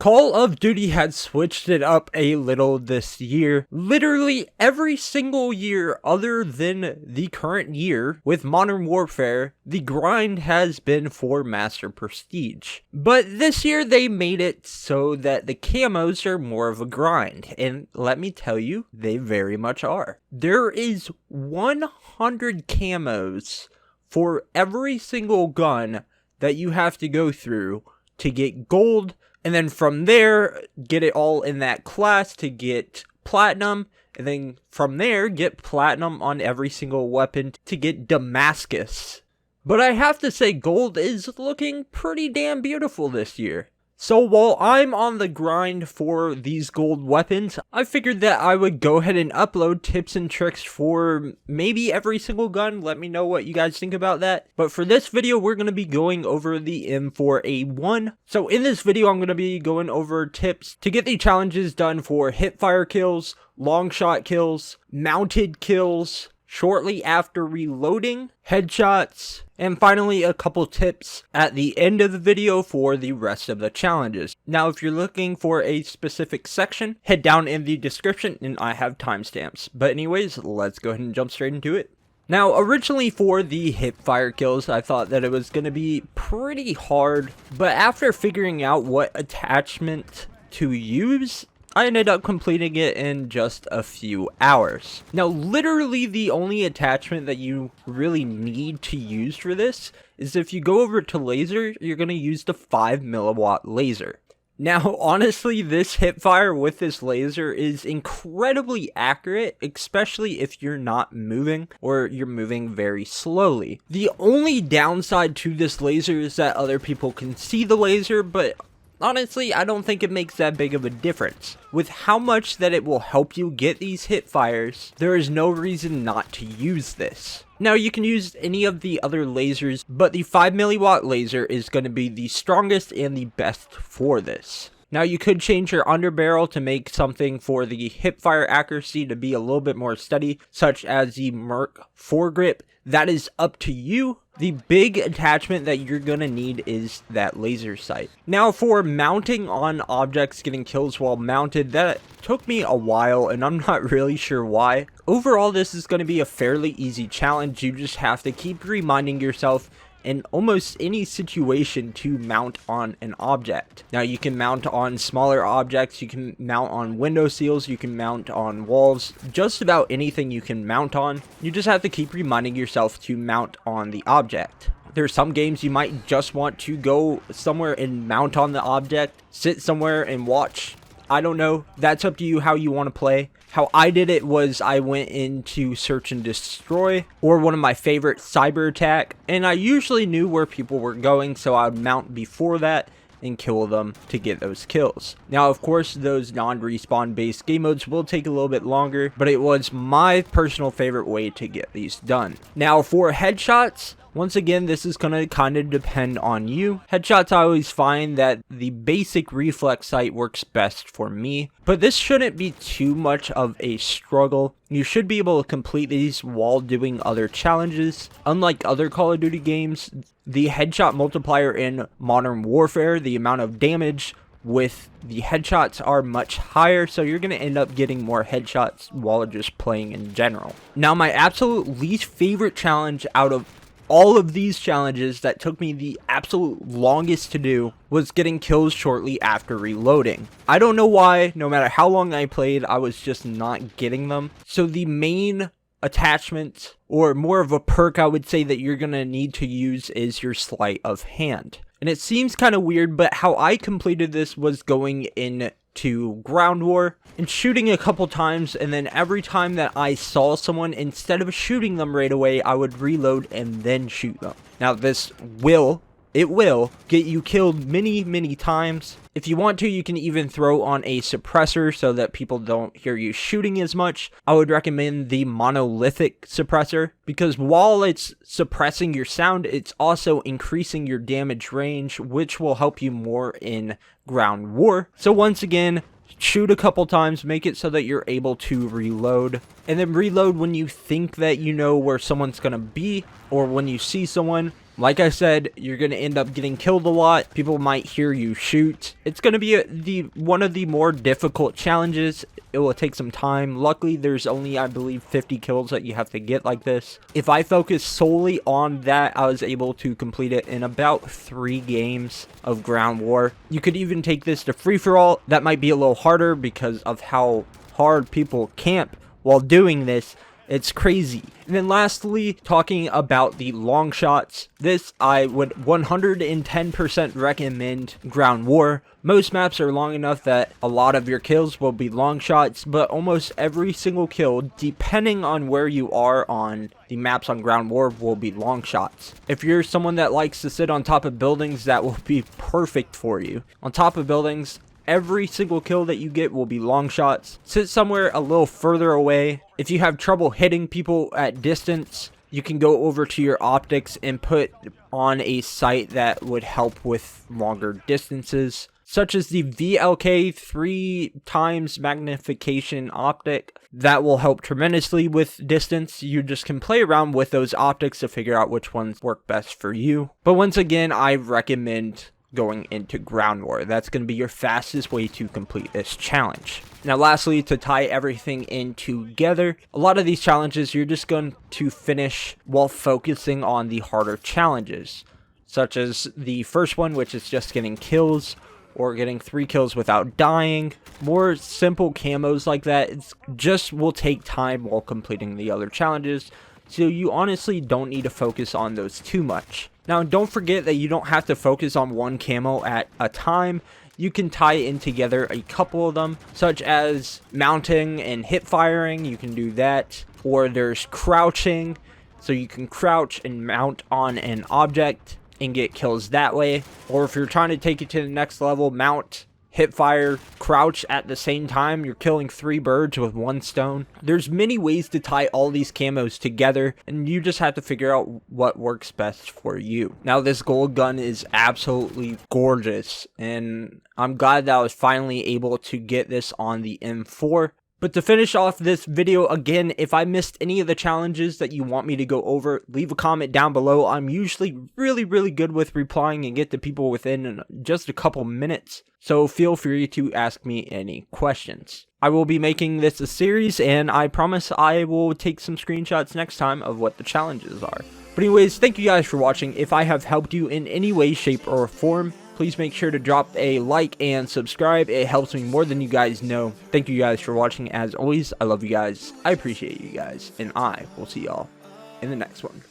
Call of Duty had switched it up a little this year. Literally every single year other than the current year with Modern Warfare, the grind has been for Master Prestige. But this year they made it so that the camos are more of a grind, and let me tell you, they very much are. There is 100 camos for every single gun that you have to go through to get gold, and then from there, get it all in that class to get platinum, and then from there, get platinum on every single weapon to get Damascus. But I have to say, gold is looking pretty damn beautiful this year. So while I'm on the grind for these gold weapons, I figured that I would go ahead and upload tips and tricks for maybe every single gun. Let me know what you guys think about that. But for this video, we're going to be going over the M4A1. So in this video, I'm going to be going over tips to get the challenges done for Hipfire Kills, Longshot kills, mounted kills, shortly after reloading, headshots, and finally a couple tips at the end of the video for the rest of the challenges. Now if you're looking for a specific section, head down in the description and I have timestamps. But anyways, let's go ahead and jump straight into it. Now, originally for the Hipfire Kills, I thought that it was going to be pretty hard, but after figuring out what attachment to use, I ended up completing it in just a few hours. Now, literally the only attachment that you really need to use for this is if you go over to laser, you're going to use the 5 milliwatt laser. Now, honestly, this hipfire with this laser is incredibly accurate, especially if you're not moving or you're moving very slowly. The only downside to this laser is that other people can see the laser, but honestly, I don't think it makes that big of a difference. With how much that it will help you get these hip fires, there is no reason not to use this. Now, you can use any of the other lasers, but the 5 milliwatt laser is going to be the strongest and the best for this. Now, you could change your underbarrel to make something for the hipfire accuracy to be a little bit more steady, such as the Merc foregrip. That is up to you. The big attachment that you're going to need is that laser sight. Now, for mounting on objects, getting kills while mounted, that took me a while and I'm not really sure why. Overall, this is going to be a fairly easy challenge. You just have to keep reminding yourself in almost any situation to mount on an object. Now, you can mount on smaller objects, you can mount on window seals, you can mount on walls, just about anything you can mount on. You just have to keep reminding yourself to mount on the object. There's some games you might just want to go somewhere and mount on the object, sit somewhere and watch. I don't know, that's up to you how you want to play. How I did it was I went into Search and Destroy, or one of my favorite, Cyber Attack, and I usually knew where people were going, so I would mount before that and kill them to get those kills. Now, of course, those non-respawn based game modes will take a little bit longer, but it was my personal favorite way to get these done. Now, for headshots, once again, this is going to kind of depend on you. Headshots, I always find that the basic reflex sight works best for me, but this shouldn't be too much of a struggle. You should be able to complete these while doing other challenges. Unlike other Call of Duty games, the headshot multiplier in Modern Warfare, the amount of damage with the headshots are much higher, so you're going to end up getting more headshots while just playing in general. Now, my absolute least favorite challenge out of all of these challenges that took me the absolute longest to do was getting kills shortly after reloading. I don't know why, no matter how long I played, I was just not getting them. So the main attachment, or more of a perk I would say that you're going to need to use, is your sleight of hand. And it seems kind of weird, but how I completed this was going into ground war and shooting a couple times, and then every time that I saw someone, instead of shooting them right away, I would reload and then shoot them. Now, this will get you killed many times. If you want to, you can even throw on a suppressor so that people don't hear you shooting as much. I would recommend the monolithic suppressor, because while it's suppressing your sound, it's also increasing your damage range, which will help you more in ground war. So once again, shoot a couple times, make it so that you're able to reload, and then reload when you think that you know where someone's gonna be, or when you see someone. Like I said, you're going to end up getting killed a lot. People might hear you shoot. It's going to be one of the more difficult challenges. It will take some time. Luckily, there's only, I believe, 50 kills that you have to get like this. If I focus solely on that, I was able to complete it in about 3 games of ground war. You could even take this to free-for-all. That might be a little harder because of how hard people camp while doing this. It's crazy. And then lastly, talking about the long shots. This I would 110% recommend ground war. Most maps are long enough that a lot of your kills will be long shots, but almost every single kill, depending on where you are on the maps on ground war, will be long shots. If you're someone that likes to sit on top of buildings, that will be perfect for you. On top of buildings, every single kill that you get will be long shots. Sit somewhere a little further away. If you have trouble hitting people at distance, you can go over to your optics and put on a sight that would help with longer distances, such as the VLK 3x magnification optic. That will help tremendously with distance. You just can play around with those optics to figure out which ones work best for you. But once again, I recommend going into ground war. That's going to be your fastest way to complete this challenge. Now lastly, to tie everything in together, a lot of these challenges you're just going to finish while focusing on the harder challenges, such as the first one, which is just getting kills or getting 3 kills without dying. More simple camos like that, it just will take time while completing the other challenges, so you honestly don't need to focus on those too much. Now, don't forget that you don't have to focus on one camo at a time. You can tie in together a couple of them, such as mounting and hip firing. You can do that. Or there's crouching, so you can crouch and mount on an object and get kills that way. Or if you're trying to take it to the next level, mount, hip fire, crouch at the same time. You're killing 3 birds with 1 stone. There's many ways to tie all these camos together, and you just have to figure out what works best for you. Now, this gold gun is absolutely gorgeous, and I'm glad that I was finally able to get this on the M4. But to finish off this video, again, if I missed any of the challenges that you want me to go over, leave a comment down below. I'm usually really good with replying and get to people within just a couple minutes, so feel free to ask me any questions. I will be making this a series, and I promise I will take some screenshots next time of what the challenges are. But anyways, thank you guys for watching. If I have helped you in any way, shape, or form, please make sure to drop a like and subscribe. It helps me more than you guys know. Thank you guys for watching. As always, I love you guys. I appreciate you guys. And I will see y'all in the next one.